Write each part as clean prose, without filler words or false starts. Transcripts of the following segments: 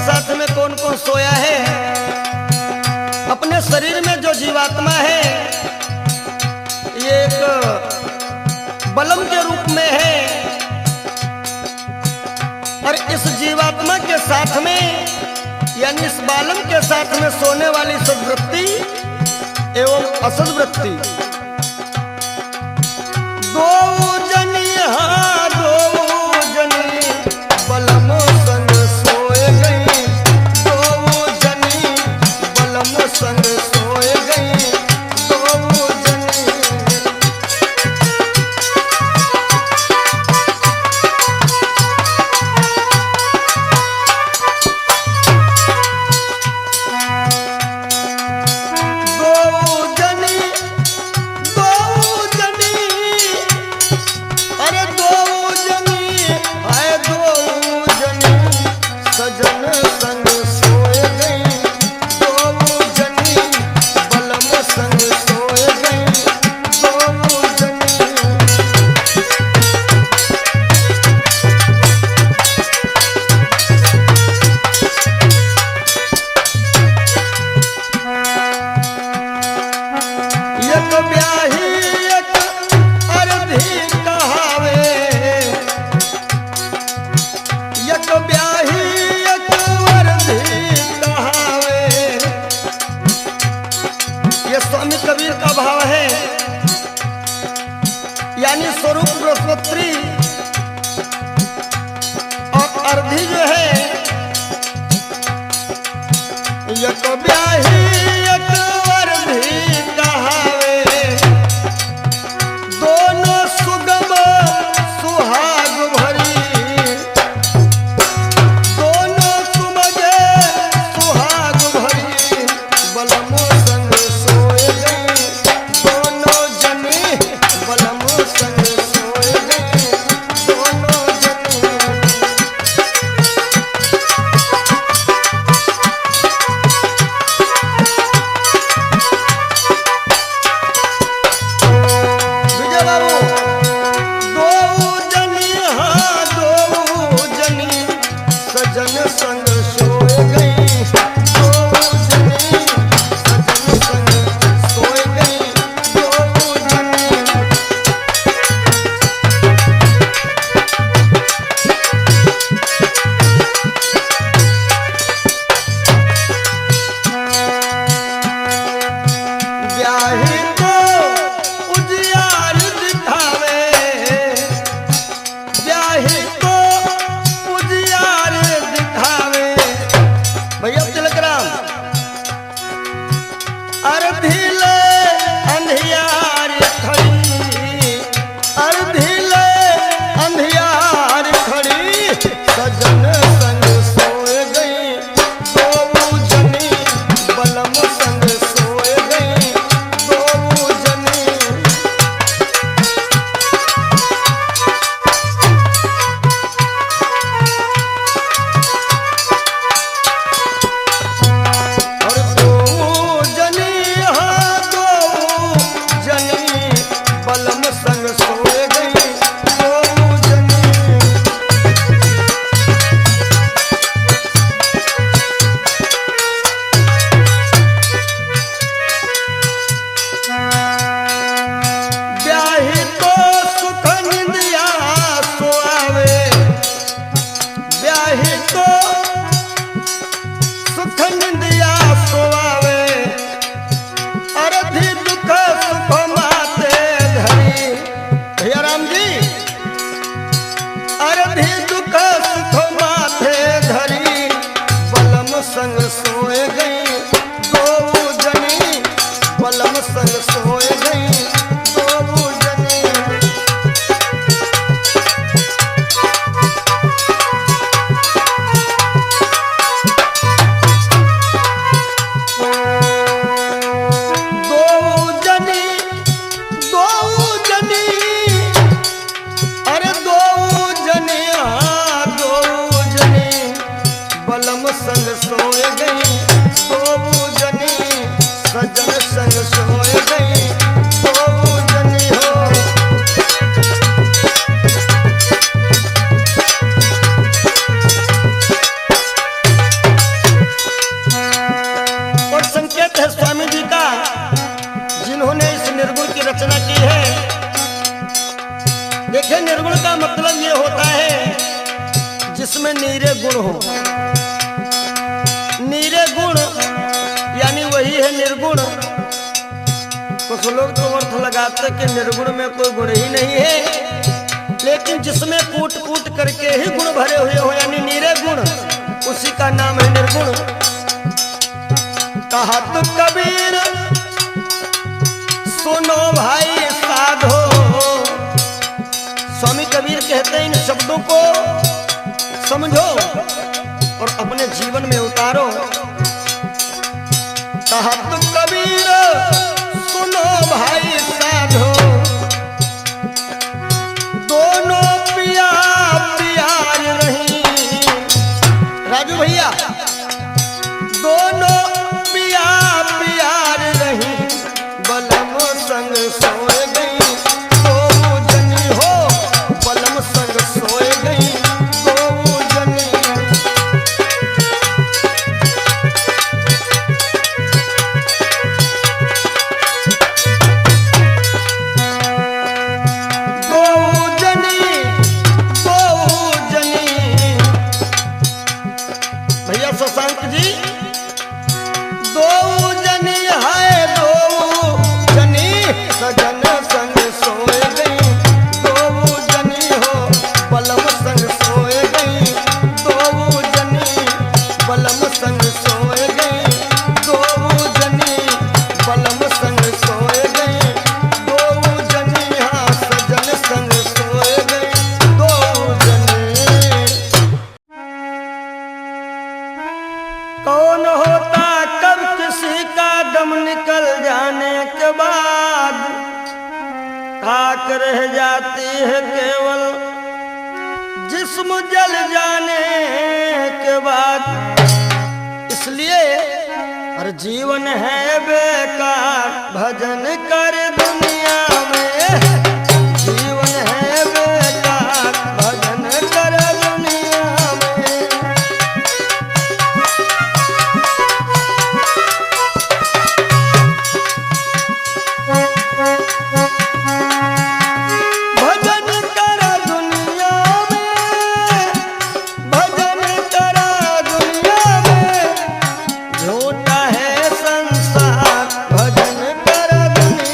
साथ में कौन कौन सोया है। अपने शरीर में जो जीवात्मा है ये एक बलम के रूप में है और इस जीवात्मा के साथ में यानी इस बालम के साथ में सोने वाली सद्वृत्ति एवं असद्वृत्ति दो जनी बलम संग सोए गई, दो जनी बलम संग सोए गई, दो जनी। कबीर का भाव है यानी स्वरूप बृहस्पति और अर्धी जो है यक ब्याही यक अर्धी कहावे, दोनों सुगम सुहाग भरी, दोनों सुमगे सुहाग भरी, बलम संग सोए गई, दोनों जनी बलम संग सोए गई, दोनों जनी। विजय बाबू दो जनी हाँ दो जनी सजन संग सोए गई, दो जनी सजन संग सोए गई, दो जनी। ब्याही को उजियार दिखावे, ब्याही को उजियार दिखावे। भैया तिलक राम अर्धिले अंधियार खड़ी, अर्धिले अंधियार खड़ी, सजन संग सोए गई, दो जनी बलम संग सोए गई, दो जनी। और दो जनी हाँ दो जनी बलम संग सोए गई, दो जनी। ब्याही तो सुख निंदिया सोआवे, ब्याही तो सुख निंदिया सोआवे, अर्धी दुख सुख माते धरी। भैया राम जी अर्धी दुख सुख माथे धरी, बलम संग सोए गई, दो जनी बलम संग सोए गई, दो जनी। दो जनी अरे दो जनी हाँ दो जनी बलम संग सोए गई, दो जनी सजन संग सोए गई, दो जनी हो। जिसमें नीरे गुण हो। नीरे गुण यानी वही है निर्गुण। कुछ लोग तो अर्थ लगाते कि निर्गुण में कोई गुण ही नहीं है, लेकिन जिसमें कूट कूट करके ही गुण भरे हुए हो यानी नीरे गुण, उसी का नाम है निर्गुण। कहा तो कबीर सुनो भाई साधो। स्वामी कबीर कहते हैं इन शब्दों को समझो और अपने जीवन में उतारो। कहा तो कबीर सुनो भाई साधो, दोनों पिया प्यार रही। राजू भैया, दोनों पिया प्यार रही, बलम संग सोए गई दो जनी हो, बलम संग सोए गई दो जनी। शशांक जी, दो जनी है दो जनी, सजन संग सोए गई दो जनी हो, बलम संग सोए गई दो जनी, बलम संग सोए गई दो जनी, बलम संग सोए गई दो जनी, हाँ सजन संग सोए गई दो जनी। कौन होता कब किसी का दम निकल जाने के बाद, खाक रह जाती है केवल जिस्म जल जाने के बाद। इसलिए हर जीवन है बेकार, भजन कर दुनिया में जीवन है बेकार, भजन कर दुनिया में। भजन करा दुनिया में, भजन करा दुनिया में, झूठा है संसार, भजन करा दुनिया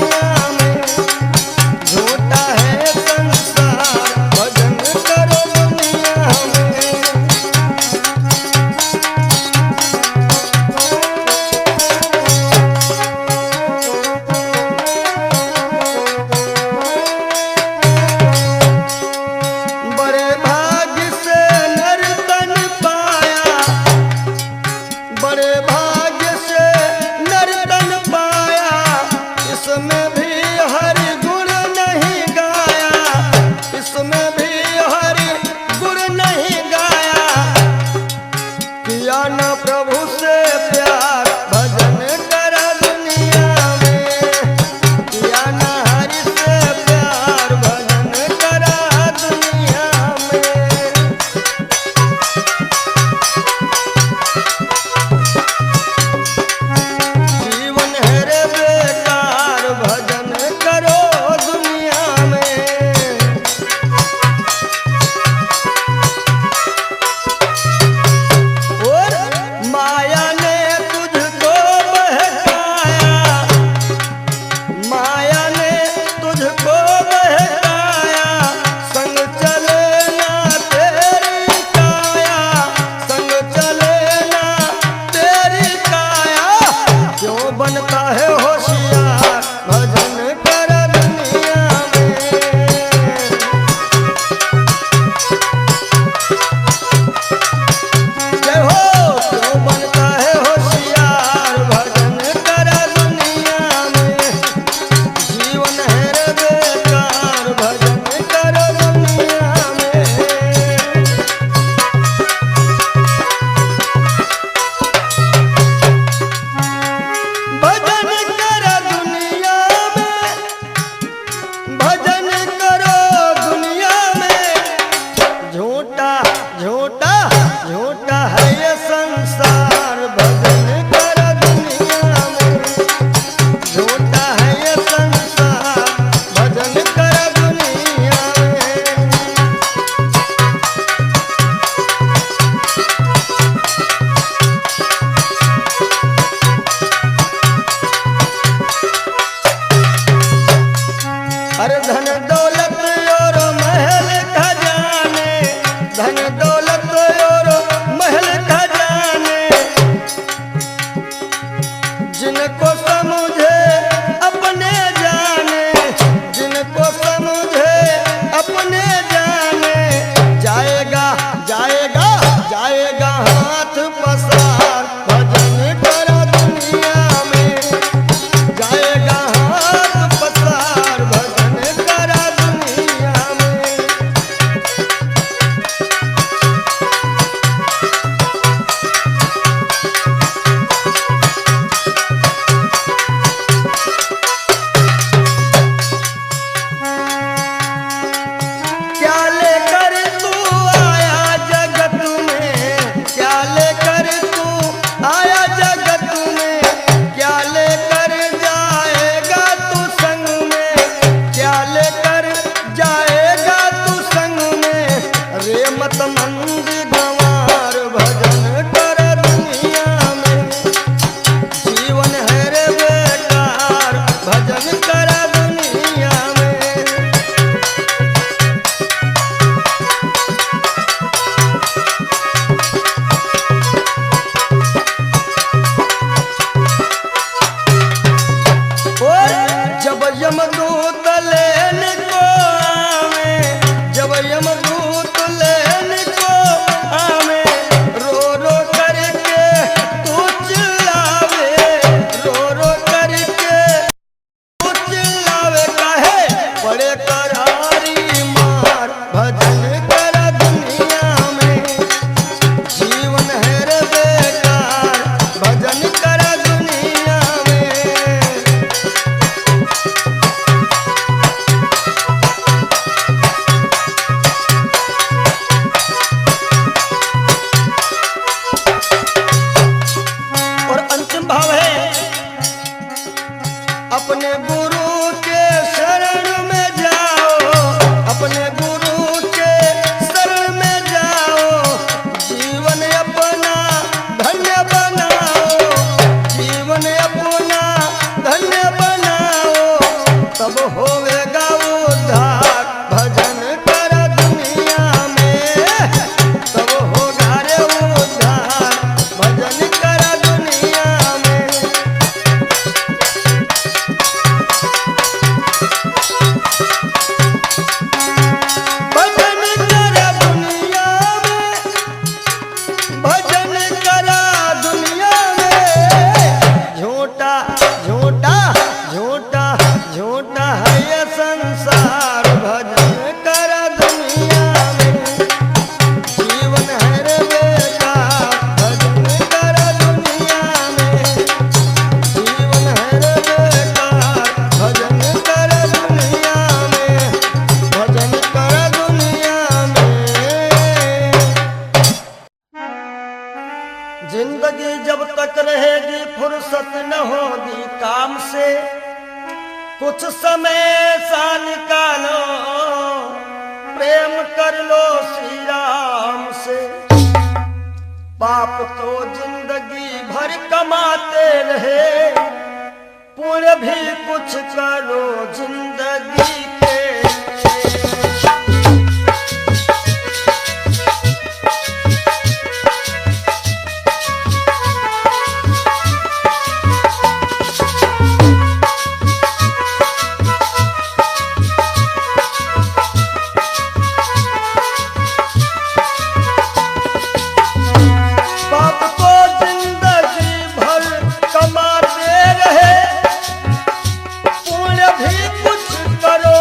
दौलत और महल खजाने, जिनको समझे अपने जाने, जिनको समझे अपने जाने, जाएगा जाएगा जाएगा हाथ पसार भजन करा दुनिया में, जाएगा हाथ पसार भजन करा दुनिया में। क्या लेकर तू आया जगत में, क्या लेकर तू आया जगत में, क्या लेकर जाएगा तू संग में, क्या लेकर जाएगा तू संग में। रे मत मंद गंवार भजन कर दुनिया में, जीवन है रे बेकार भजन कर दुनिया में। और जब यमदूत लेने को आवे, जब यमदूत लेने को आवे, रो रो करके तू चिल्लावे, रो रो करके तू चिल्लावे, काहे पड़े करारी मार भजन कर दुनिया में, जीवन है रे बेकार भजन कर दुनिया में। और अंतिम भाव है, अपने गुरु के शरण में जाओ, अपने गुरु के शरण में जाओ, जीवन अपना धन्य बनाओ, जीवन अपना धन्य बनाओ, तब होवेगा उद्धार भजन कर दुनिया में, तब होगा रे उद्धार भजन कर दुनिया में। भजन कर दुनिया में, भजन करा दुनिया में। झूठा झूठा झूठा झूठा है ये संसार भजन कर दुनिया में, जीवन है रे बेकार भजन कर दुनिया में, जीवन है रे बेकार भजन कर दुनिया में, भजन कर दुनिया में। जिंदगी जब तक रहेगी फुर्सत न होगी काम से, कुछ समय सा निकालो प्रेम कर लो श्री राम से। पाप तो जिंदगी भर कमाते रहे, पुण्य भी कुछ करो जिंदगी के। पाप तो जिंदगी भर कमाते रहे, पुण्य भी कुछ करो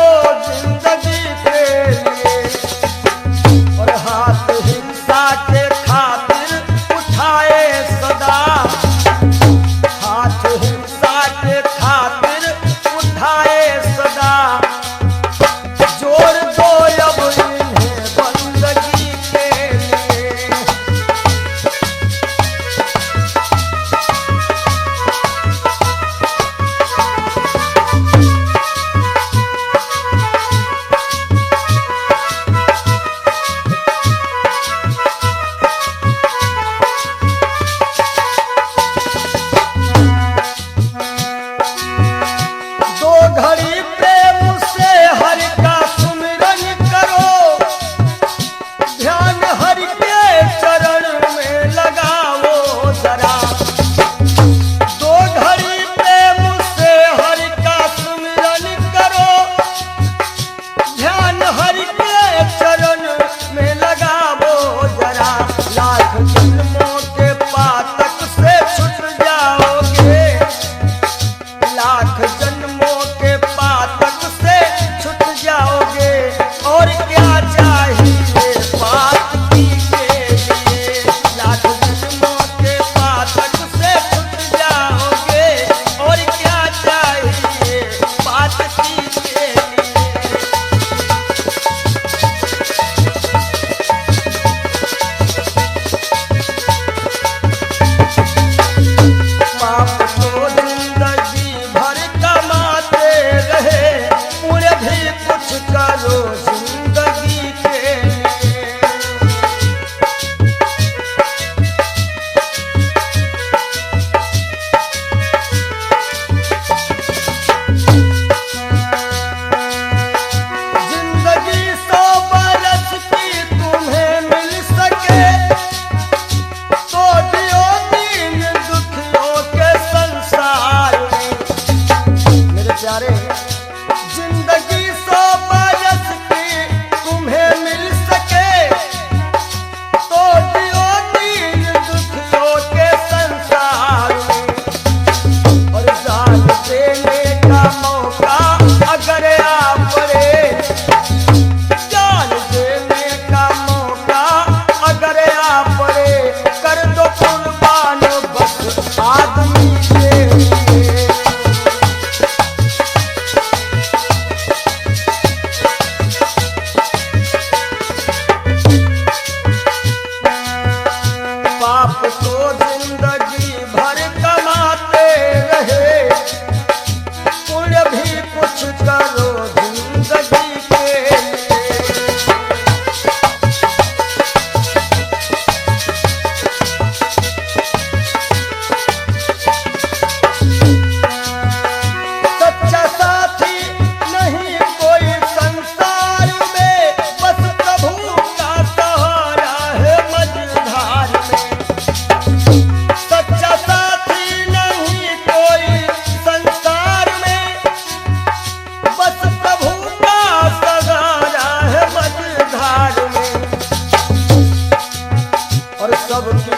और सबकी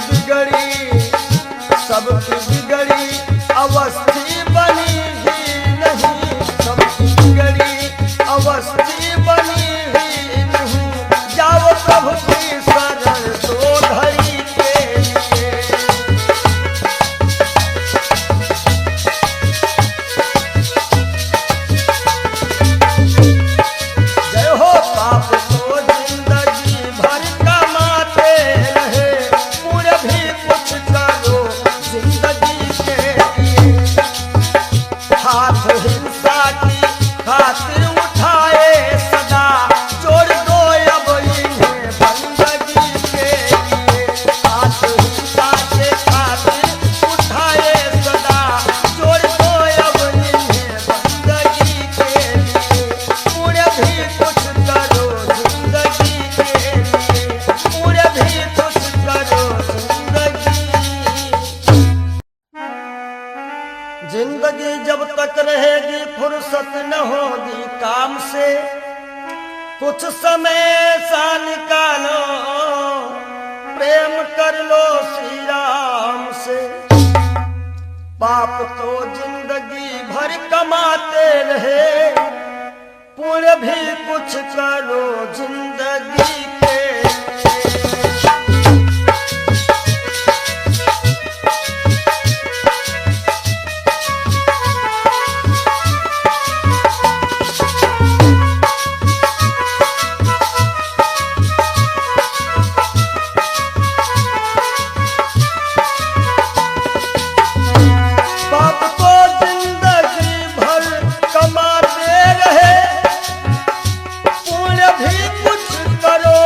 बिगड़ी अवस्थी बनी ही नहीं, सबकी बिगड़ी अवस्थी बनी ही नहीं। जाओ प्रभु की शरण दो घड़ी के लिए। जय हो पाप को जिंदगी भर कमाते रहे, पूरे भी कुछ करो जिंदगी के लिए। हाथ हिंसा की खातिर उठाए सदा, जोड़ दो अब इन्हें बंदगी के लिए। हाथ हिंसा के खातिर उठाए सदा, जोड़ दो अब इन्हें बंदगी के लिए। पूरे भी कुछ करो जिंदगी के लिए, पूरे भी कुछ करो जिंदगी जब तक रहेगी फुर्सत न होगी काम से। कुछ समय सा निकालो, प्रेम कर लो श्री राम से। पाप तो जिंदगी भर कमाते रहे, पुण्य भी कुछ करो जिंदगी के। पाप को जिंदगी भर कमाते रहे, पुण्य भी कुछ करो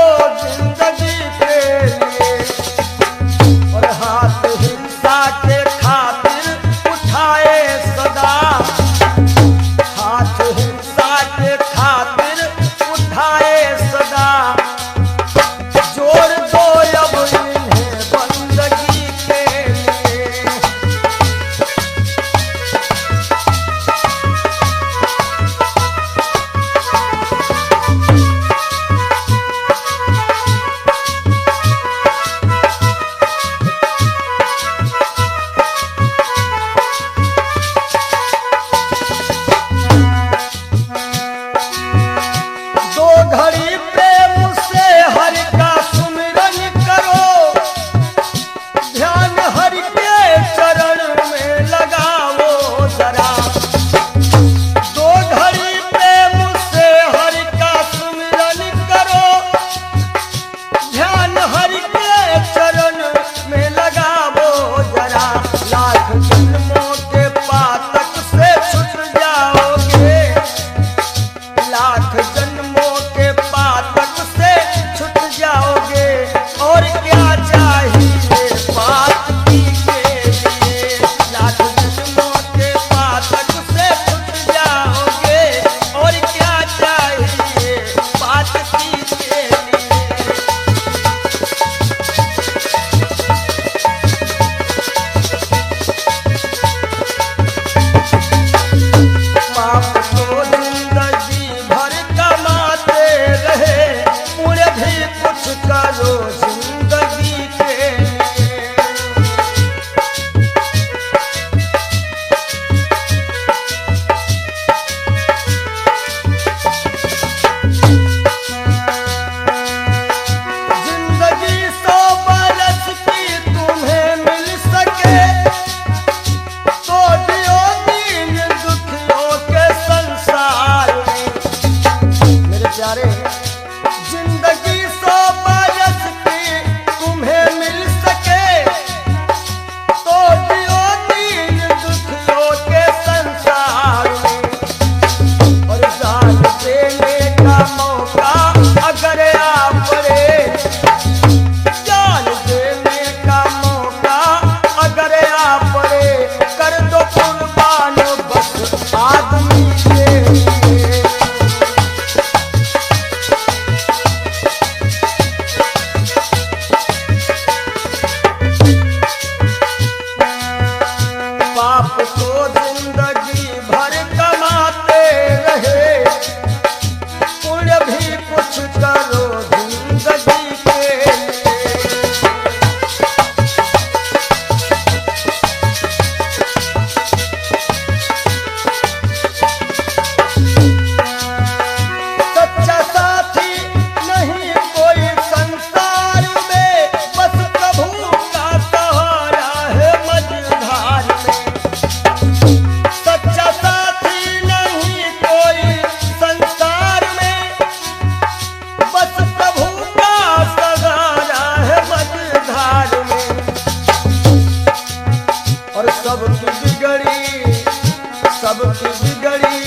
सबकी बिगड़ी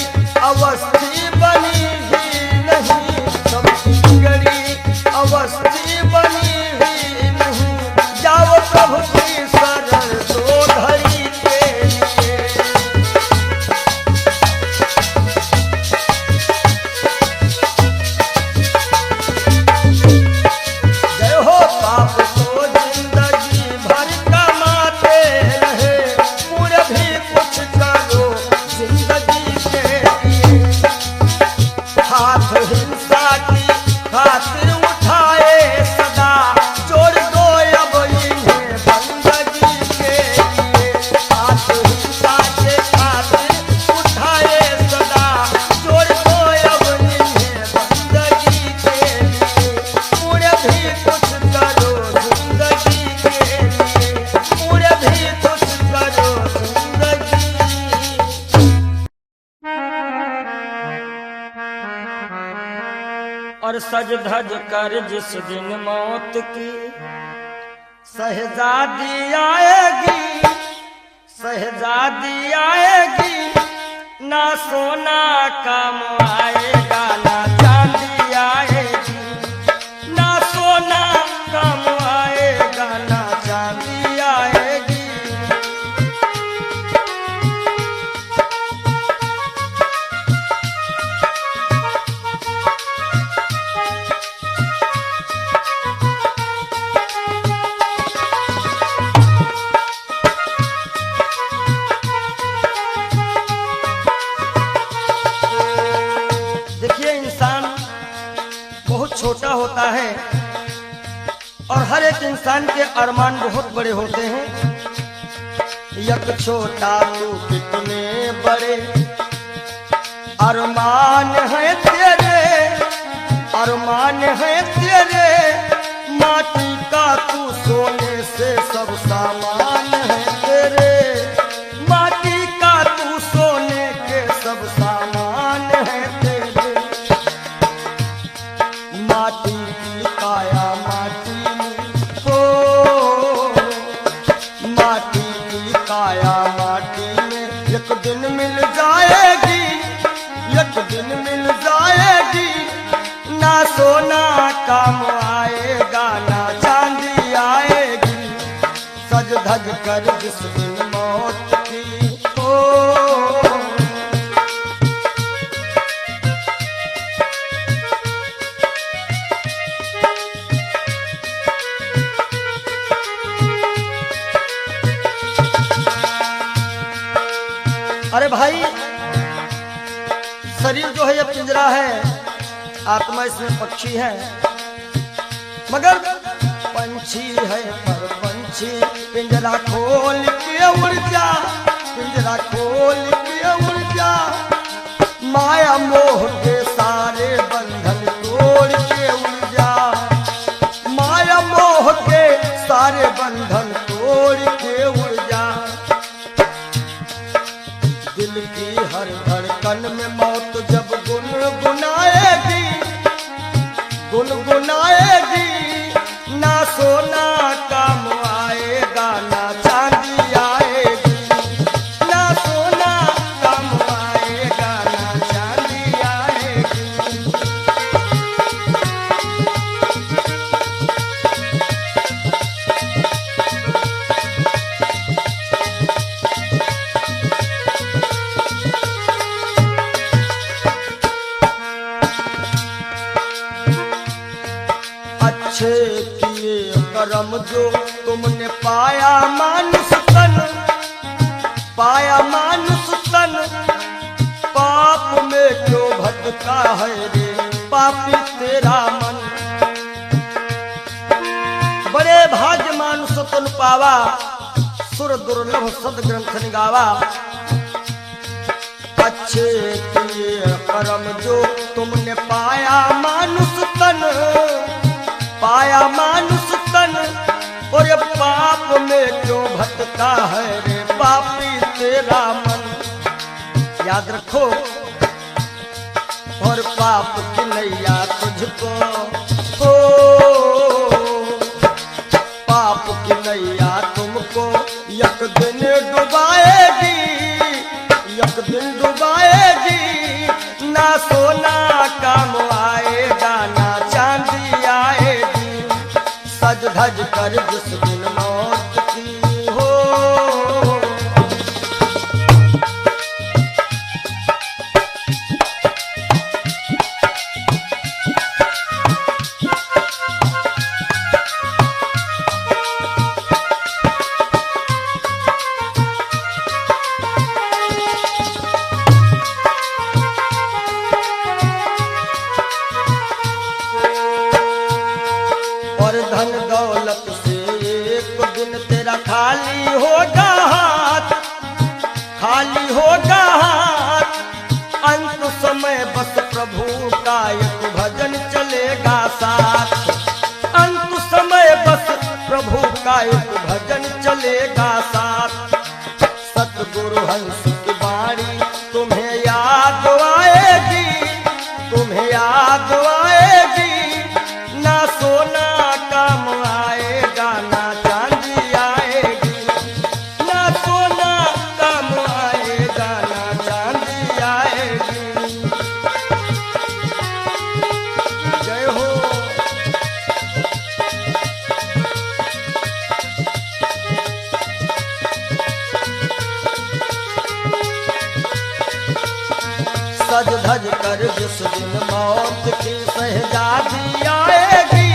अवस्थी बनी ही नहीं, सबकी बिगड़ी अवस्थी बनी ही नहीं। जाओ प्रभु की शरण दो घड़ी के लिए। जय हो पाप को जिंदगी भर कमाते रहे, पूरे भी कुछ करो जिंदगी के लिए। हाथ हिंसा की खातिर उठाए सदा, जोड़ दो अब इन्हें बंदगी के लिए। हाथ हिंसा के खातिर उठाए सदा, जोड़ दो अब इन्हें बंदगी के लिए। पूरे भी कुछ करो जिंदगी के लिए, पूरे भी कुछ करो जिंदगी। और सज धज कर जिस दिन मौत की शहजादी आएगी, शहजादी आएगी। ना सोना काम आएगा ना चांदी आएगी, ना सोना काम आएगा ना चांदी आएगी। देखिए इंसान बहुत छोटा होता है और हर एक इंसान के अरमान बहुत बड़े होते हैं। यक छोटा तू कितने बड़े अरमान है तेरे, अरमान है तेरे। माटी का तू सोने से सब सामान है तेरे, माटी का तू सोने के सब सामान है तेरे। माटी की काया माटी में हो, माटी की काया माटी में एक दिन मिल जाएगी, एक दिन मिल जाएगी। ना सोना काम आएगा ना चांदी आएगी, सज धज कर जिस दिन मौत की हो। अरे भाई, शरीर जो है ये पिंजरा है, आत्मा इसमें पक्षी है। मगर पंछी है पर पंछी पिंजरा खोल के उड़ जा, पिंजरा खोल के उड़ जा। माया मोह के सारे बंधन तोड़ के उड़ जा, माया मोह के सारे बंधन तोड़ के उड़ जा। दिल की हर धड़कन में मौत जब गुनगुनाएगी, गुनगुनाएगी। ना सोना काम आएगा ना चांदी आएगी, ना सोना काम आएगा ना चांदी आएगी। अच्छे किए कर्म जो तुमने पाया मानुष तन, पाया मानुष तन। पाप में क्यों भटका है रे पापी तेरा मन। बड़े भाग्य मानुष तन पावा, सुर दुर्लभ सदग्रंथ निगावा। अच्छे किए कर्म जो तुमने पाया मानुष तन, पाया मानुष तन। और ये पाप में क्यों भटका है रे पापी तेरा मन। याद रखो, और पाप की नैया तुझको हो, पाप की नैया तुमको एक दिन डुबाएगी, एक दिन डुबा आएगी, ना सोना काम आएगा, ना चांदी आएगी। सज धज कर जिस दिन मौत की हो, और धन दौलत से एक दिन तेरा खाली होगा हाथ, खाली होगा हाथ। अंत समय बस प्रभु का एक भजन चलेगा साथ, अंत समय बस प्रभु का एक भजन चलेगा साथ। सतगुरु हंस की बाणी तुम्हें याद आएगी, तुम्हें याद आएगी। ना सोना काम आएगा, ना चांदी आएगी, ना सोना काम आएगा, ना चांदी आएगी। जय हो। सज धज कर जिस दिन मौत की शहजादी आएगी,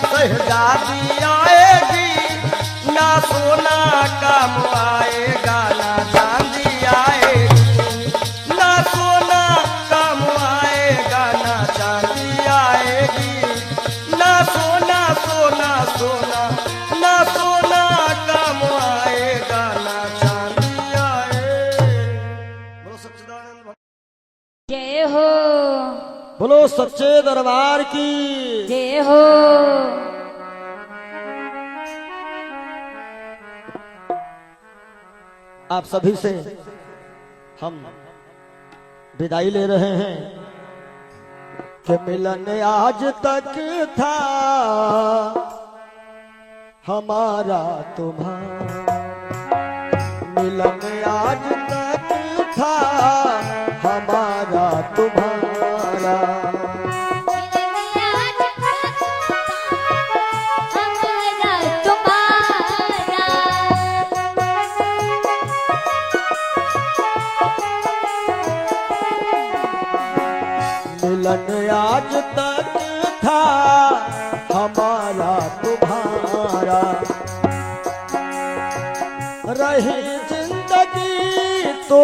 शहजादी आएगी। ना सोना काम आएगा, ना चांदी आएगी, ना सोना काम आएगा, ना चांदी आएगी। ना सोना सोना सोना, ना सोना काम आएगा, ना चांदी आएगी। बोलो सच्चिदानंद, जय हो, बोलो सच्चे दरबार की जय हो। आप सभी से हम विदाई ले रहे हैं कि मिलन आज तक था हमारा तुम्हारा, मिलन आज तक था हमारा तुम्हारा। मिलन आज तक था हमारा तुम्हारा। रही जिंदगी तो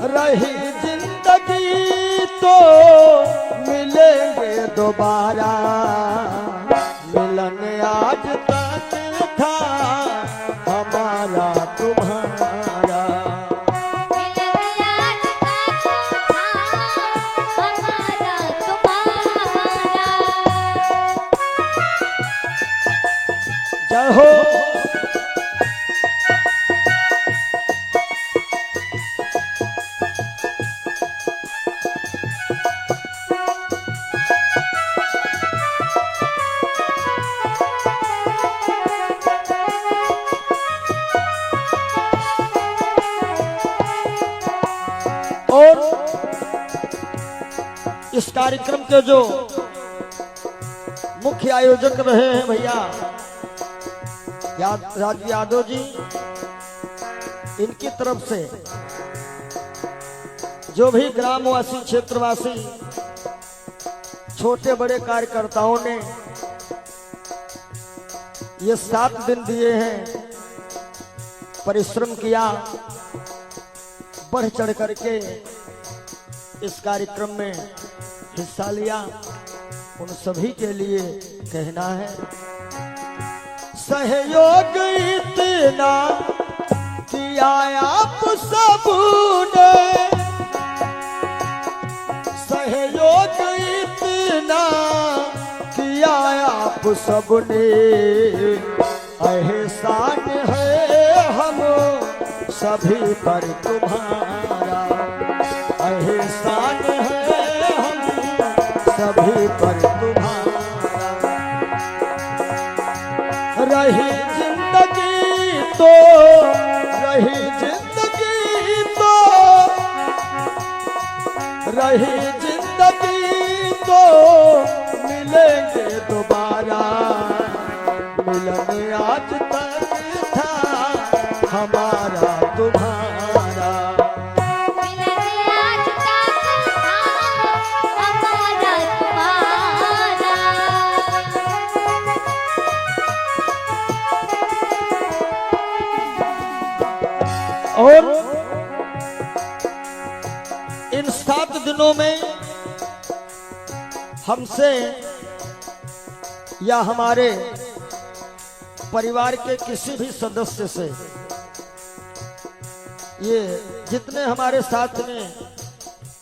रही जिंदगी तो मिलेंगे दोबारा। मिलन आज तक था हमारा तुम्हारा। जय हो। और इस कार्यक्रम के जो मुख्य आयोजक रहे हैं भैया राजू यादव जी, इनकी तरफ से जो भी ग्रामवासी क्षेत्रवासी छोटे बड़े कार्यकर्ताओं ने ये 7 दिन दिए हैं, परिश्रम किया, बढ़ चढ़ करके इस कार्यक्रम में हिस्सा लिया, उन सभी के लिए कहना है सहयोग इतना किया आप सबने, सहयोग इतना किया आप सबने, एहसान है हम सभी पर तुम्हारा, एहसान है हम सभी पर तुम्हारा। रही जिंदगी तो रही जिंदगी तो मिलेंगे दोबारा, मिलन आज तक था हमारा तुम्हारा। मिलन आज तक था हमारा तुम्हारा। और इन 7 दिनों में हमसे या हमारे परिवार के किसी भी सदस्य से, ये जितने हमारे साथ में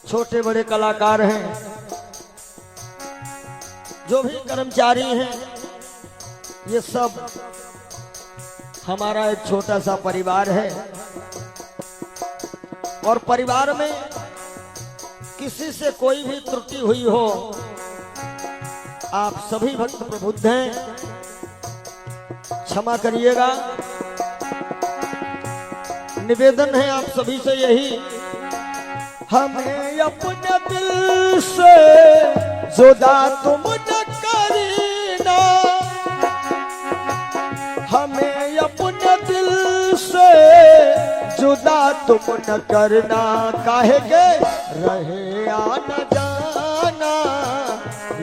छोटे बड़े कलाकार हैं, जो भी कर्मचारी हैं, ये सब हमारा एक छोटा सा परिवार है। और परिवार में किसी से कोई भी त्रुटि हुई हो, आप सभी भक्त प्रबुद्ध हैं, क्षमा करिएगा। निवेदन है आप सभी से यही, हमें अपने दिल से जुदा तुम न करना, हमें अपने दिल से जुदा तुम न करना। काहे के रहे आना जाना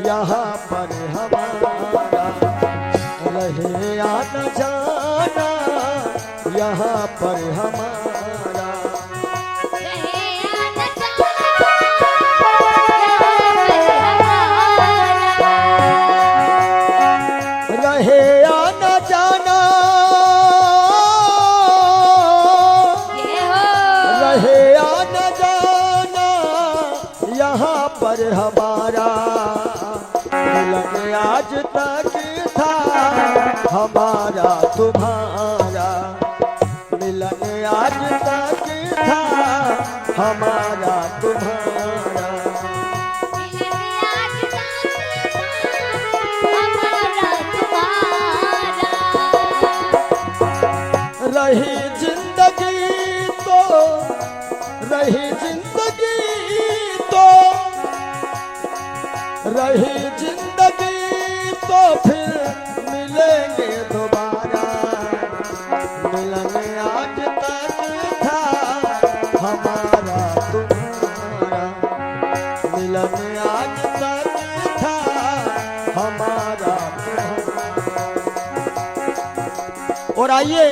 यहाँ पर हमारा, रहे आना जाना यहाँ पर हमारा। रहे आना जाना हमारा। रहे आना जाना, जय हो। रहे आना जाना यहाँ पर हमारा। मिलन आज तक था हमारा तुम्हारा, मिलन आज तक था हमारा तुम्हारा। मिलन आज तक था हमारा तुम्हारा। रही जिंदगी तो, रही जिंदगी तो, रही जिंदगी तो फिर मिलेंगे दोबारा। मिलन आज तक था हमारा तुम्हारा, मिलन आज तक था हमारा तुम्हारा। और आइए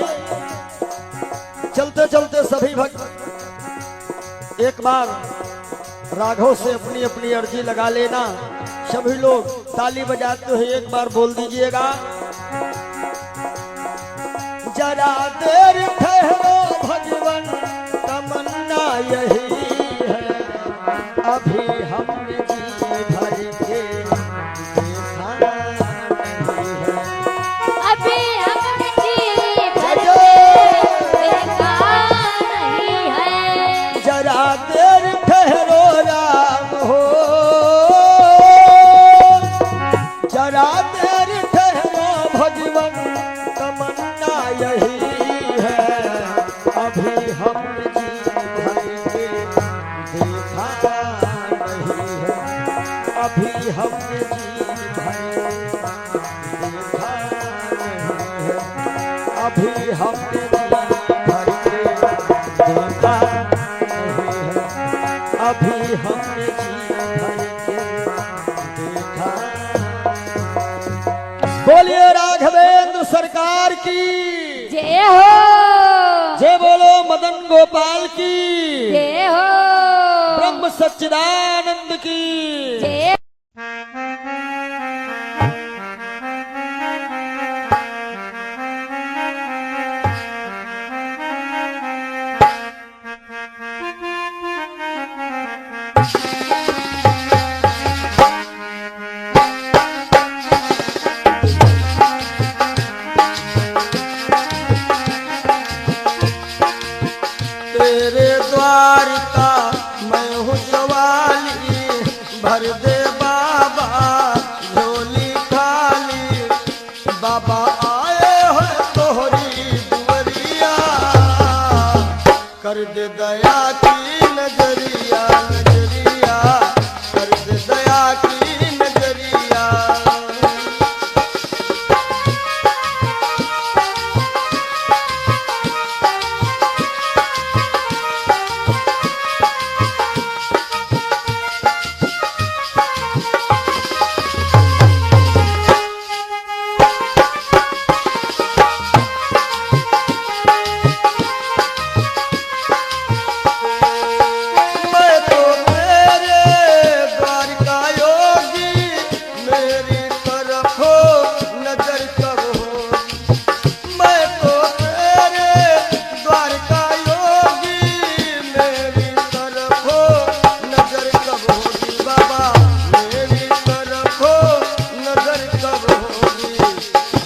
चलते चलते सभी भक्त एक बार राघव से अपनी अपनी अर्जी लगा लेना। सभी लोग ताली बजाते हुए एक बार बोल दीजिएगा, जरा देर ठहरो भगवन तमन्ना यही है, अभी हमने जी भर के देखा नहीं है। अभी हमने जी भर के देखा नहीं है। जरा देर ठहरो राम हो, जरा देर ठहरो भगवन तमन्ना यही है, अभी हम जी भर के देखा नहीं है, अभी हम जी भर के देखा नहीं है, अभी हम जी भर के देखा नहीं है, अभी हमने जी भर के देखा। बोलिए राघवेंद्र सरकार की जय हो। जय, बोलो मदन गोपाल की जय हो। ब्रह्म सच्चिदानंद की जय। तेरे द्वार का मैं हूँ सवाली, भर दे बाबा झोली खाली, बाबा आए हो तोहरी दुवरिया, कर दे दया की नजरिया नजरिया। दया की नजरिया। मैं तो तेरे द्वार का योगी, मेरी तरफ नजर कब होगी। मैं तो तेरे द्वार का योगी, मेरी तरफ नजर कब होगी। बाबा मेरी तरफ नजर कब होगी।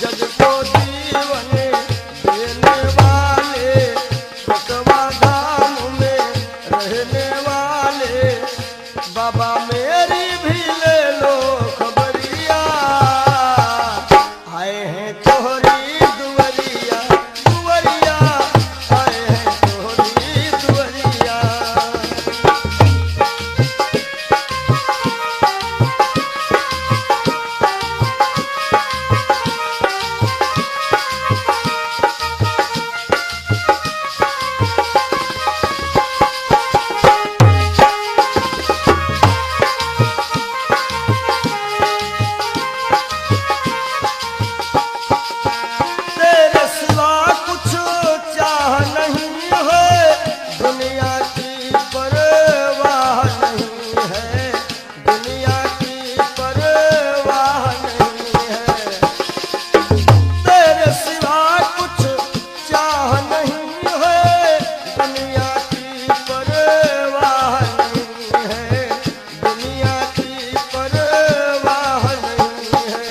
जग को जीवन देने वाले, छोटवा धाम में रहने वाले, बाबा मेरी भी ले लो खबरिया। आए हैं तोहरी दुवरिया, दुवरिया आए हैं तोहरी दुवरिया। तेरे सिवा कुछ चाह नहीं है, दुनिया की परवाह नहीं है, दुनिया की परवाह नहीं है। तेरे सिवा कुछ चाह नहीं है, दुनिया की परवाह नहीं है, दुनिया की परवाह नहीं है।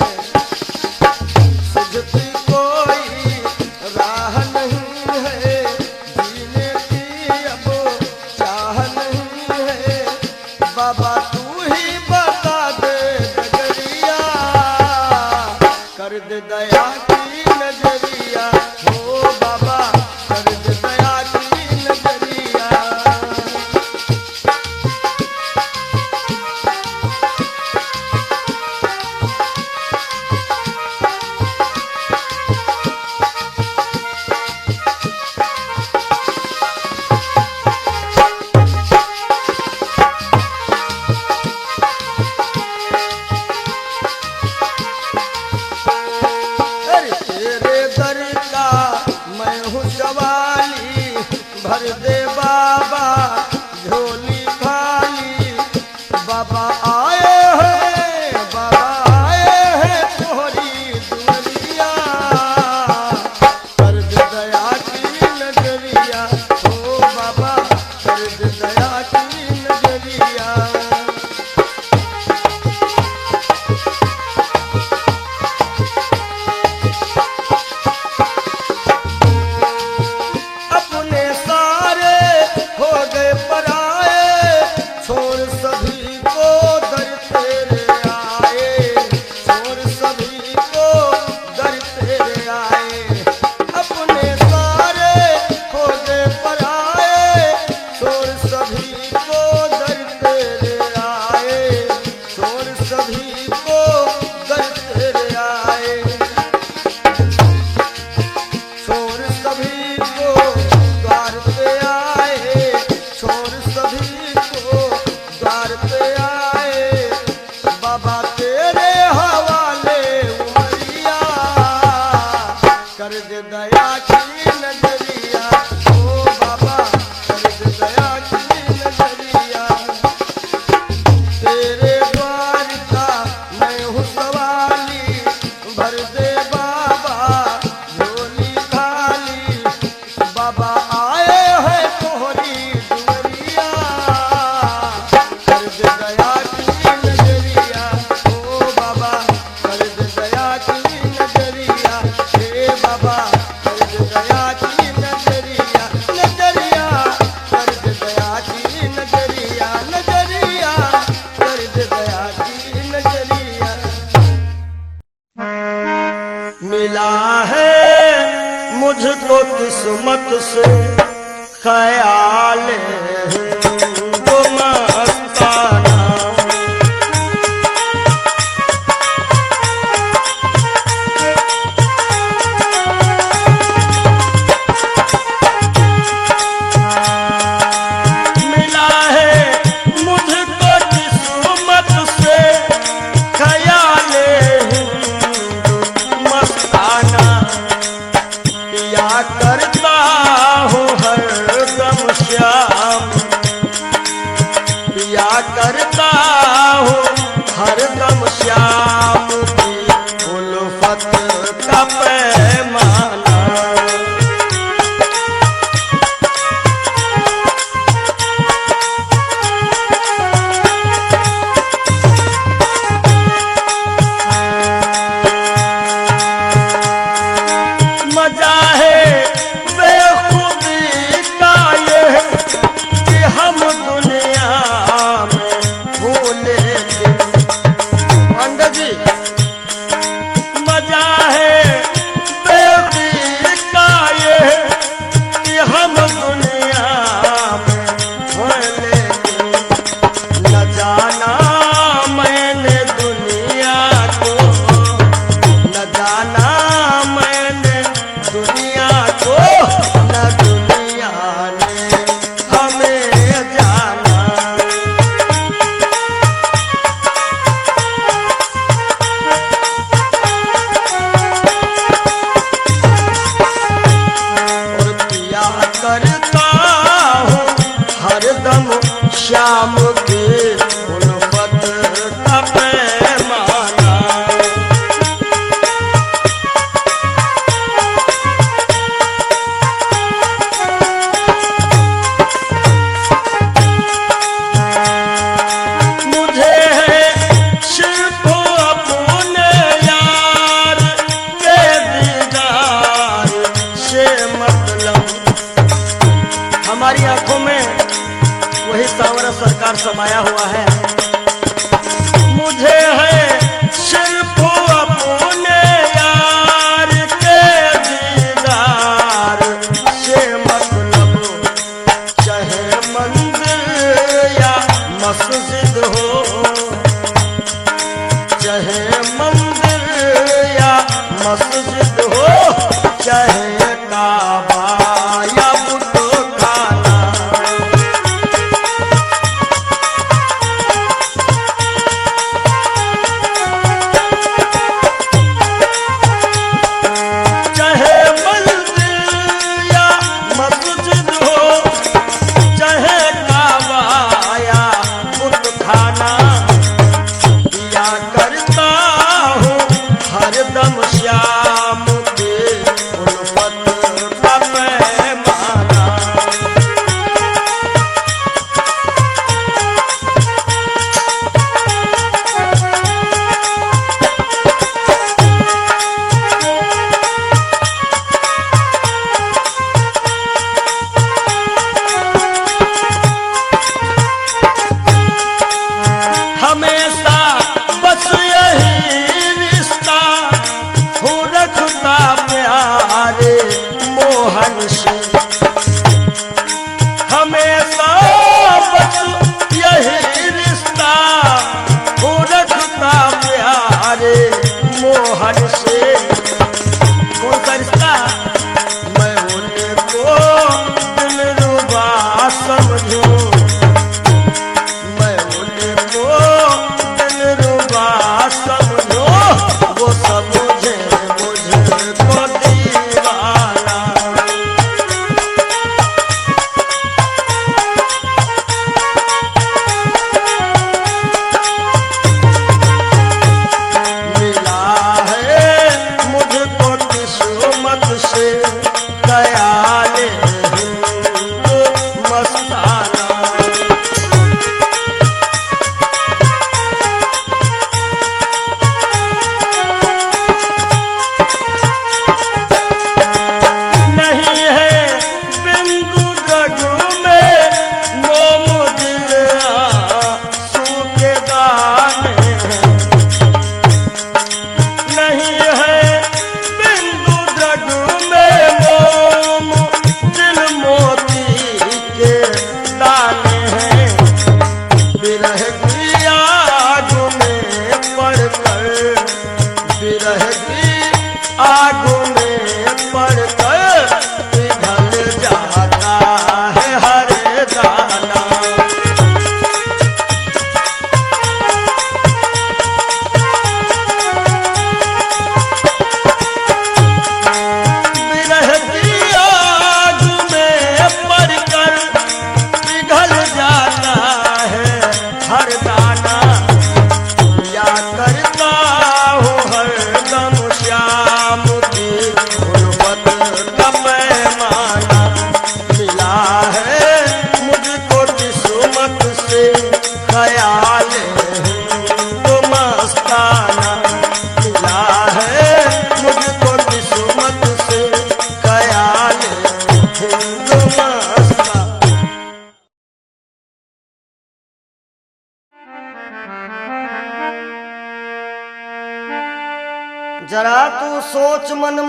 सुझती कोई राह नहीं है, जीने की अब चाह नहीं है। बाबा तू ही बता दे नजरिया, कर दे दया की नजरिया। हो बाबा कर दे दया की नजरिया। अरे तेरे दर का मैं हूँ सवाली, भर दे बाबा झोली खाली। बाबा आए हैं, बाबा आए हैं तोहरी दुवरिया। कर दे दया की नजरिया। ओ बाबा कर दे दया की नजरिया। अपने सारे हो गए पराए, छोड़ सभी को दर तेरे आए, छोड़ सभी को दर तेरे आए। अपने सारे हो गए पराए, छोड़ सभी को दर तेरे आए, छोड़ सभी को दर तेरे आए। छोड़ सभी को द्वार पे आए, छोड़ सभी को द्वार पे आए। बाबा तेरे हवाले उमरिया, कर दे दया की नजरिया। ओ बाबा कर दे दया की नजरिया। तेरे द्वार का मैं हूँ सवाली, भर दे बाबा झोली खाली। बाबा आए हैं तोहरी दुवरिया, कर दे दया की नजरिया। ओ बाबा कर दे दया की नजरिया। हे बाबा कर दे दया की नजरिया। नजरिया कर दे दया की नजरिया। नजरिया कर दे दया की नजरिया। मिला है मुझको किस्मत से ख्याल है जो मस्ताना, करता हूँ हरदम श्याम, पिया करता हूँ हरदम श्याम की उल्फत का पैमाना। मजा है बेखुदी का ये कि हम दुनिया में भूले थे। पंडित जी, मजा है बेखुदी का ये कि हम दुनिया में भूले थे। न जाना मैंने दुनिया को, न जाना दुनिया को, न दुनिया ने हमें जाना। और पिया करता हूँ हरदम श्याम की उल्फत का पैमाना। हमारी आंखों में वही सांवरा सरकार समाया हुआ है। मुझे है सिर्फ अपने यार के दीदार से मतलब, चाहे मंदिर या मस्जिद हो, चाहे मंदिर या मस्जिद हो, चाहे काबा या बुतखाना। चाहे मंदिर या मस्जिद हो, चाहे काबा या बुतखाना, पिया करता हूँ हरदम श्याम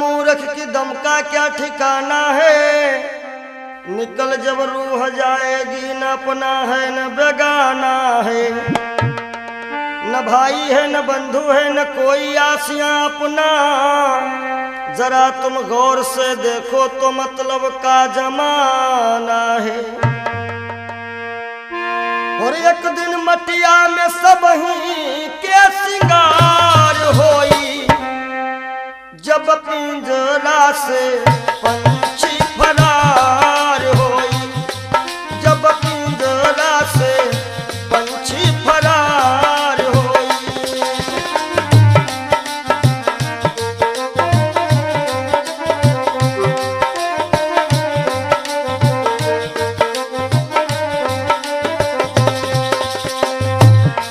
मूर्ख की दम का क्या ठिकाना है। निकल जब रूह जाएगी, न अपना है न बेगाना है, न भाई है न बंधु है न कोई आसियां अपना। जरा तुम गौर से देखो तो मतलब का जमाना है। और एक दिन मटिया में सब ही के सिंगार होई, जब पिंजरा से पंछी फरार होई, जब पिंजरा से पंछी फरार होई।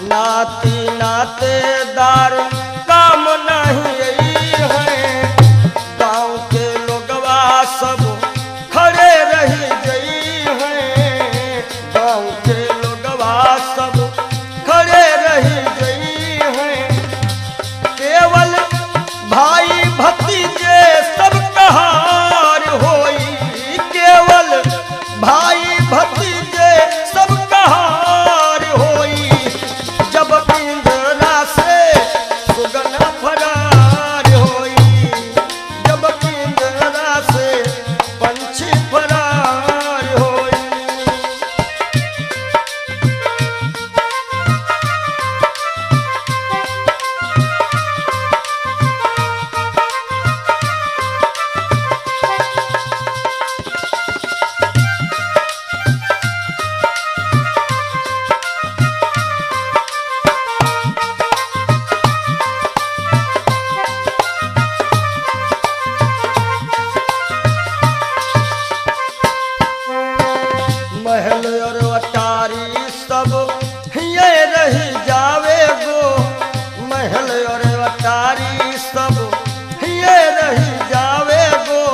नाती नातेदार काम नहीं है, गांव के लोगवा सब खड़े रही गई हैं, गांव के लोगवा सब खड़े रही गई हैं। केवल भाई भतीजे सब कहार होई, केवल भाई भतीजे सब कहार होई, जब पिंजरा से सुगना फरार होई, जब पिंजरा से पंछी फरार होई। महल और अटारी सब ये रही जावे गो, महल और अटारी सब ये रही जावे गो।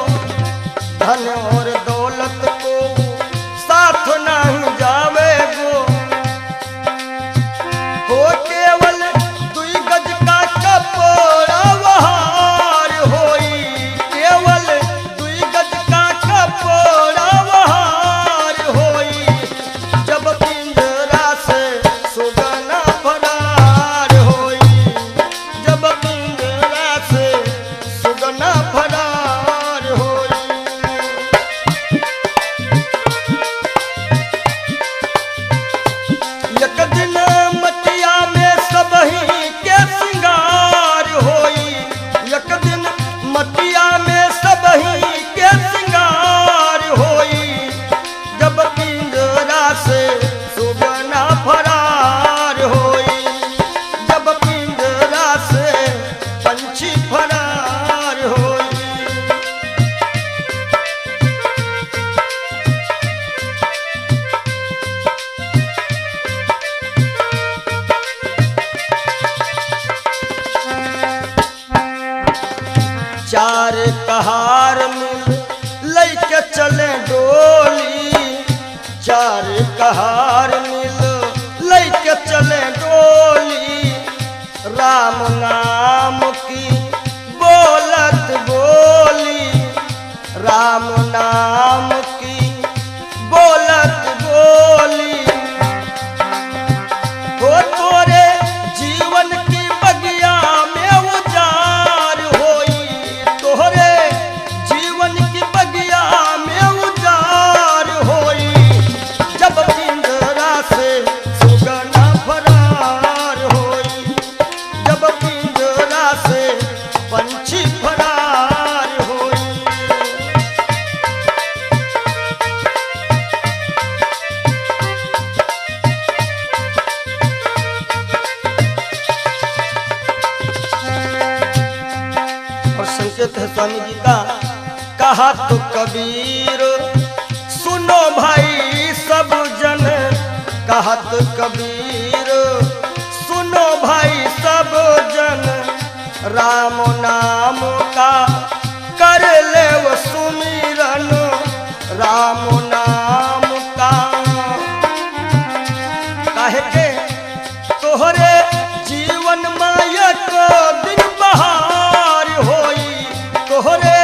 धन और दौलत को साथ नहीं जावे गो, हो केवल दुई गज का कपड़ा वहार होई, केवल दुई गज का कपड़ा वहार होई, जब पिंजरा से सुगना फरार होई, जब पिंजरा से सुगना फरार होई। एक दिन मटिया में सब ही के सिंगार होई, एक दिन मटिया में सब ही के सिंगार होई, जब पिंजरा से सुगना फरार होई, जब पिंजरा से पंछी फरार होई। चार कहार मिल लैके चले डोली, चार कहार मिल लैके चले डोली। राम नाम की बोलत बोली, राम नाम की बोलत बोली, हो तोरे जीवन की बगिया में उजार होई, तोहरे जीवन की बगिया में उजार होई, जब पिंजरा से सुगना फरार होई, जब पिंजरा से पंछी फरार होई। और संकेत है स्वामी जी का, कहा तो कबीर सुनो भाई सब जन, कहा तो कबीर सुनो भाई सब जन। राम नाम का कर ले वो सुमिरन, राम नाम का काहे के तोहरे जीवन माया को दिन बहार होई, तोहरे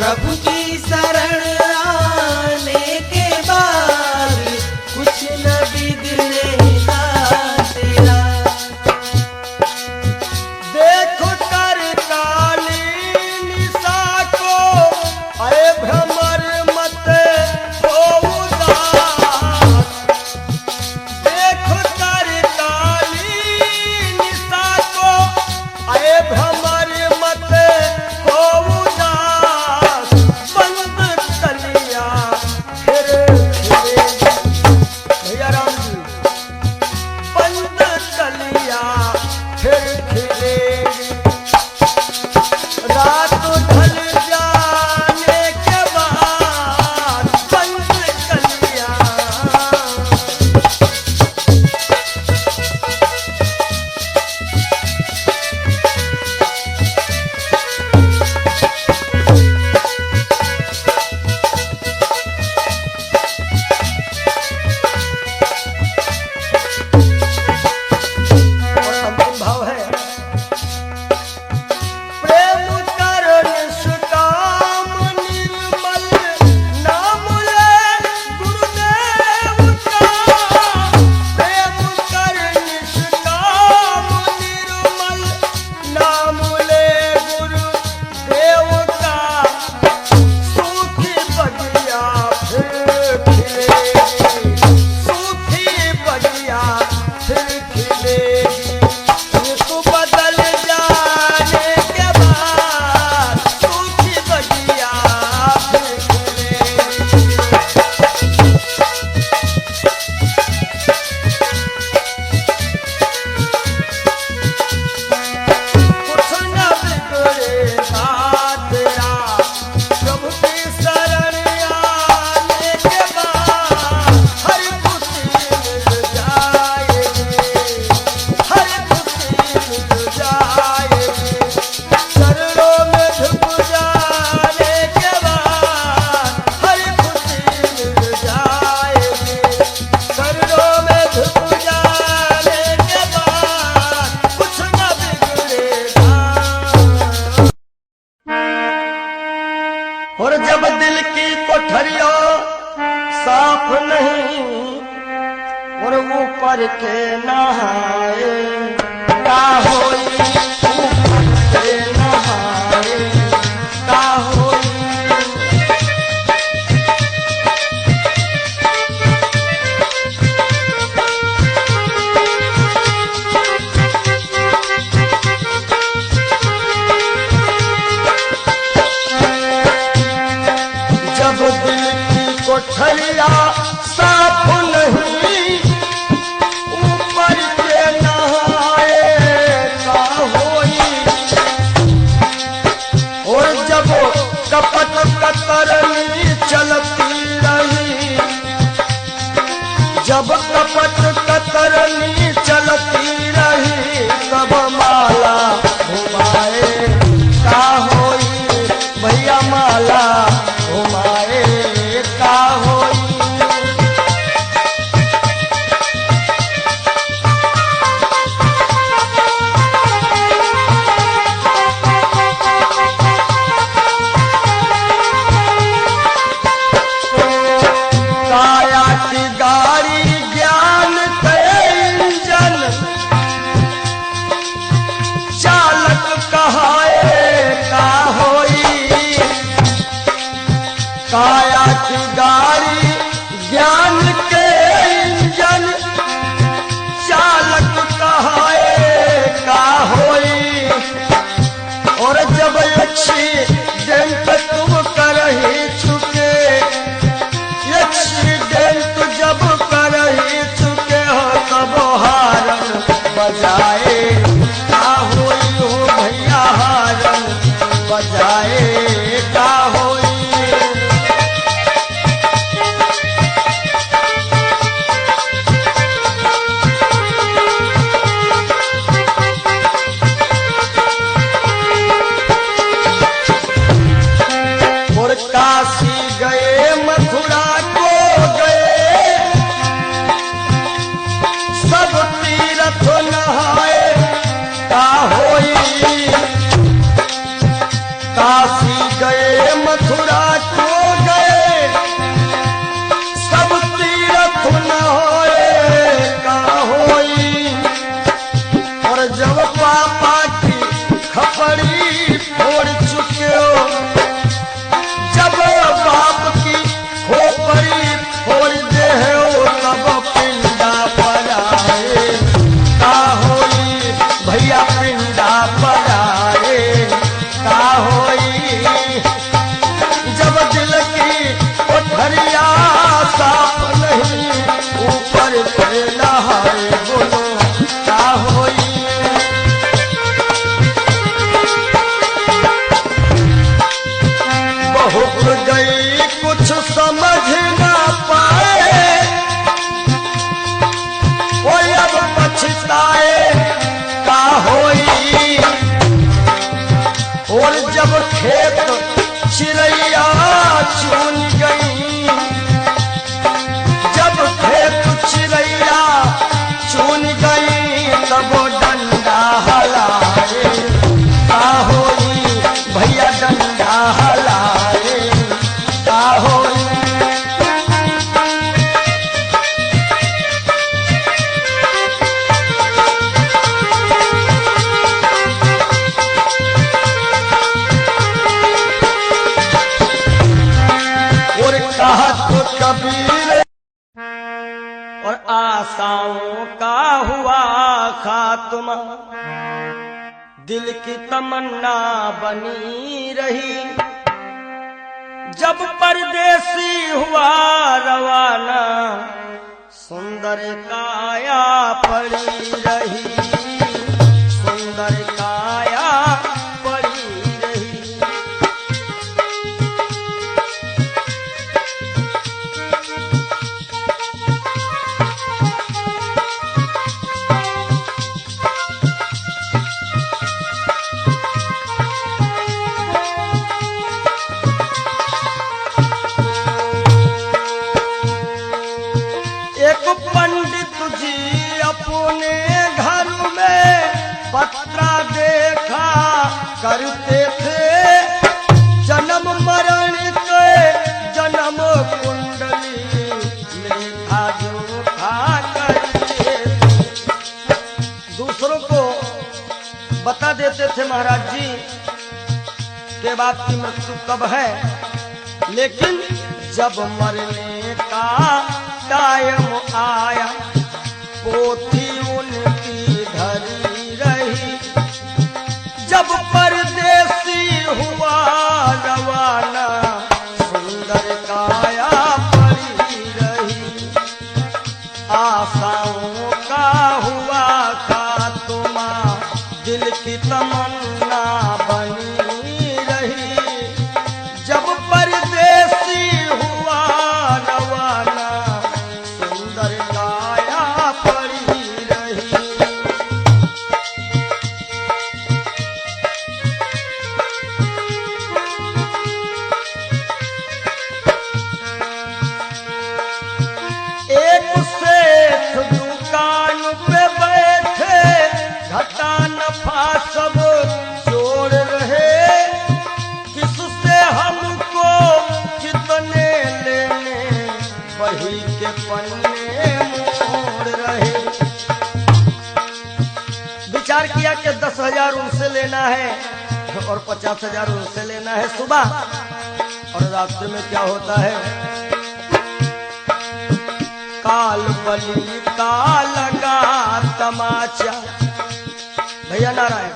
प्रभु की शरण आने के बाद कुछ न बिगड़ेगा तेरा। देखो कर काली निशा को, अरे भ्रमर मत हो उदास। देखो कर काली निशा को, अरे भ्रमर मत हो उदास। बंद कलिया फिर खिलेगी। भैया राम जी, बंद कलिया फिर खिलेगी। रात ढल जाने के बाद बंद कलिया। और अंतिम भाव है, प्रेम कर निष्काम निर्मल नाम ले गुरुदेव का। प्रेम कर निष्काम निर्मल नाम ले गुरुदेव का। सूखी बगिया फिर खिलेगी। सूखी बगिया फिर खिलेगी। ऋतु बदल जाने के बाद सूखी बगिया फिर खिलेगी। कुछ न बिगड़ेगा तेरा, प्रभु की शरण आने के बाद हर खुशी मिल जाएगी। हर खुशी मिल जाएगी। चरणों में झुक जाने के बाद हर खुशी मिल जाएगी। चरणों में झुक जाने के बाद कुछ न बिगड़ेगा। और जब दिल की कोठरिया साफ नहीं और ऊपर के नहाए, का होई ऊपर के नहाए, का होई। जब दिल की कोठरिया साफ नहीं ऊपर के नहाए, का होई। और जब कपट कतरनी चलती रही, जब कपट कतरनी चलती रही, तब माला घुमाए, का होई। भैया माला घुमाए, का होई। काया की गाड़ी ज्ञान के इंजन, चालक कहाए, का होई। काया की गाड़ी ज्ञान के इंजन, चालक कहाए, का होई। और जब एक्सीडेंट तुम करही चुके, एक्सीडेंट जब करही चुके हो, तब हारन बजाए, का होई हो भैया। हारन बजाए, का होई। बहुत गई कुछ समझ ना पाए, वो अब पछताए का होई। और जब खेत चिड़ैया चुन गई, जब खेत चिड़ैया चुन गई, तब डंडा हलाए का होई। भैया डंडा हलाए का होई। और कहा तो कबीर और आशाओं का हुआ खात्मा, दिल की तमन्ना बनी रही। जब परदेसी हुआ रवाना, सुंदर काया पड़ी रही, सुंदर काया पड़ी रही। एक पंडित जी अपने घर में पत्रा देखा करते थे, जन्म मरण के जन्म कुंडली लेखा जोखा करते थे। दूसरों को बता देते थे महाराज जी के बाप की मृत्यु कब है, लेकिन जब मरने का टाइम आया, पोथी उनकी धरी रही। जब परदेसी हुआ रवाना, सुंदर काया पड़ी रही। आशाओं का हुआ खात्मा, दिल की तमन्ना बनी रही। जब परदेसी हुआ रवाना, सुंदर काया पड़ी रही। एक सेठ दुकान पे बैठे, घाटा नफा सब जोड़ रहे। किससे हमको कितने लेने, वही के पन्ने मोड़ रहे। विचार किया कि 10,000 उनसे लेना है और 50,000 उनसे लेना है सुबह, और रास्ते में क्या होता है, काल बली का लगा तमाचा। भैया नारायण,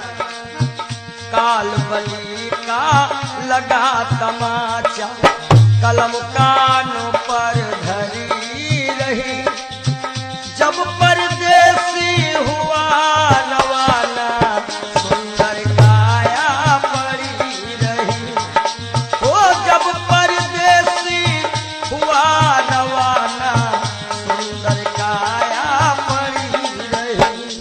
काल बली का लगा तमाचा, कलम कानों पर धरी रही। जब परदेसी हुआ रवाना, सुंदर काया पड़ी रही। ओ जब परदेसी हुआ रवाना, सुंदर काया पड़ी रही।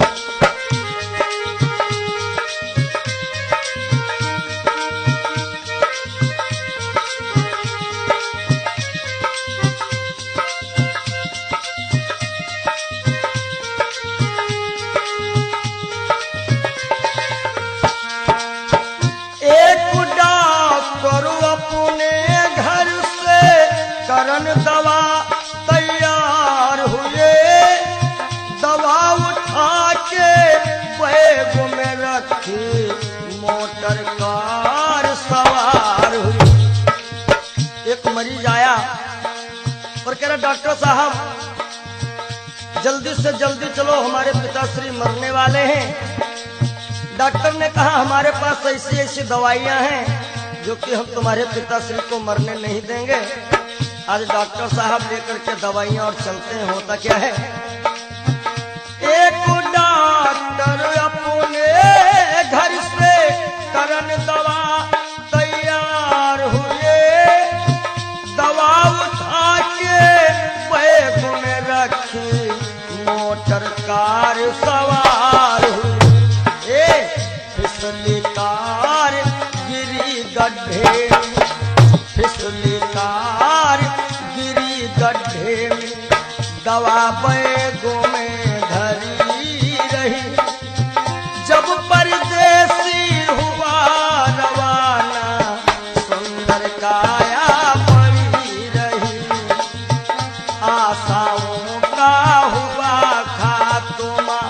करन दवा तैयार हुए, दवा उठा के बैग में रखी, मोटर कार सवार हुई। एक मरीज आया और कह रहा डॉक्टर साहब जल्दी से जल्दी चलो, हमारे पिताश्री मरने वाले हैं। डॉक्टर ने कहा हमारे पास ऐसी ऐसी दवाइयां हैं जो कि हम तुम्हारे पिताश्री को मरने नहीं देंगे। आज डॉक्टर साहब लेकर के दवाइयां और चलते हैं। होता क्या है, एक डॉक्टर अपने घर से करन दवा तैयार हुए, बिजली तार गिरी गड्ढे में दवा बैगों में धरी रही। जब परदेसी हुआ रवाना सुंदर काया पड़ी रही। आशाओं का हुआ खात्मा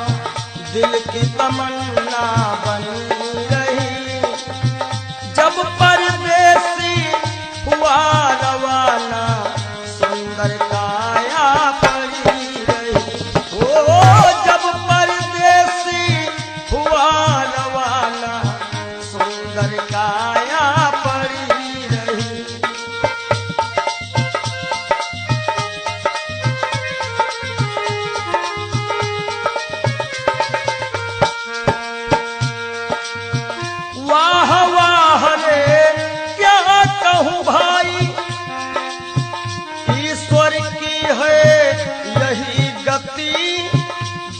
दिल की तमन्ना बनी रही। जब परदेसी हुआ रवाना सुंदर काया पड़ी रही। ओ जब परदेसी हुआ रवाना सुंदर काया पड़ी रही। वाह वाह रे क्या कहूँ भाई, ईश्वर की है यही गति।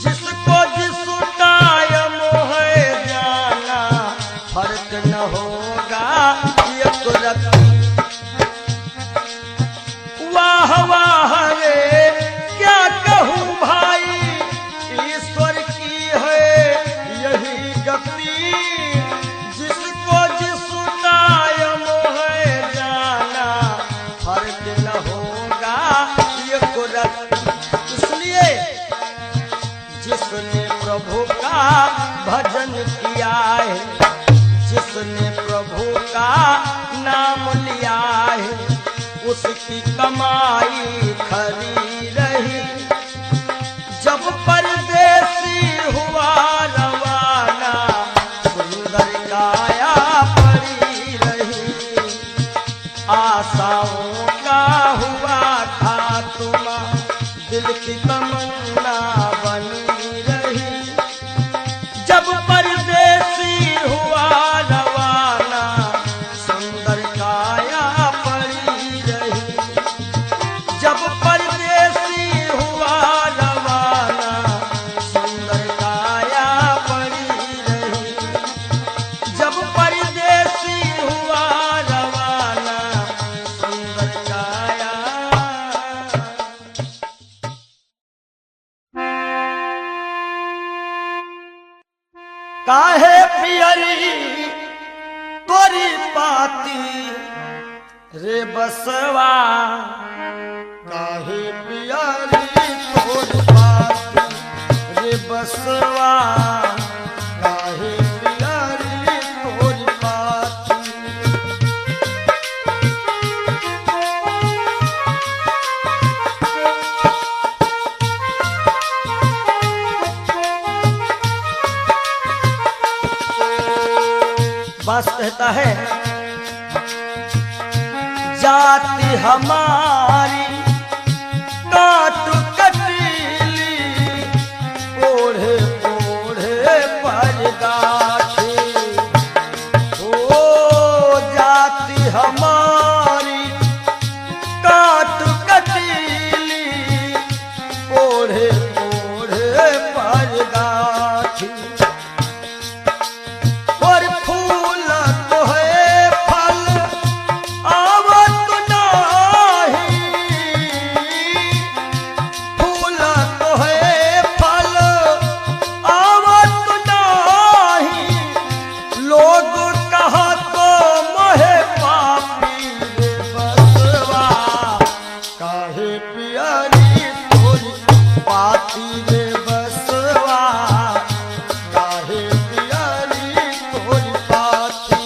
जिसको जिस टाइम है जाना फर्क न होगा एक रत्ती। वाह वाह रे क्या कहूँ भाई, ईश्वर की है यही गति। जिसको जिस टाइम है जाना फर्क न होगा एक रत्ती। इसलिए जिसने प्रभु का भजन किया है, जिसने प्रभु का नाम लिया है, उसकी कमाई खरी रही। जब परदेसी हुआ रवाना सुंदर काया पड़ी रही। आशाओं का हुआ खात्मा दिल की तमन्ना बनी रही। जब परदेसी हुआ रवाना सुंदर काया पड़ी रही। जब परदेसी हुआ रवाना सुंदर काया पड़ी रही। जब परदेसी हुआ रवाना सुंदर काया। काहे पियरी तोरी पाती रे बसवा, काहे पियरी तोरी पाती रे बसवा, काहे पियरी तोरी पाती। बास कहता है जाति हमारी काट कटीली, ओढ़े ओढ़े पर गाठी। ओ जाति हमारी काट कटीली, ओढ़े ओढ़े पर गाठी। और फूल तो है फल आवत नाही, फूल तो है फल आवत नाही। लोग कहा तो मोहे पापी रे बसवा, काहे पियरी तोरी पाती रे बसवा, काहे पियरी तोरी पाती।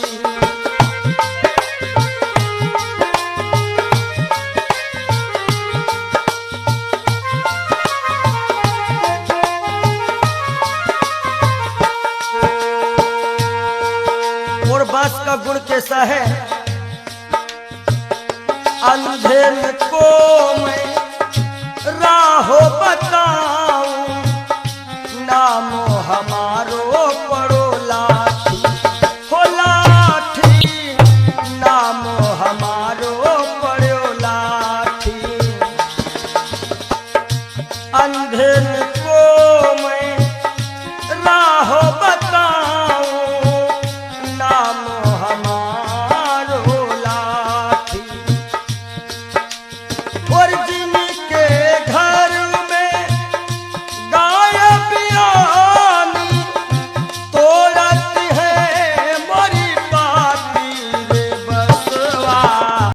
और बास का गुण कैसा है, अंधेर को मैं राह बता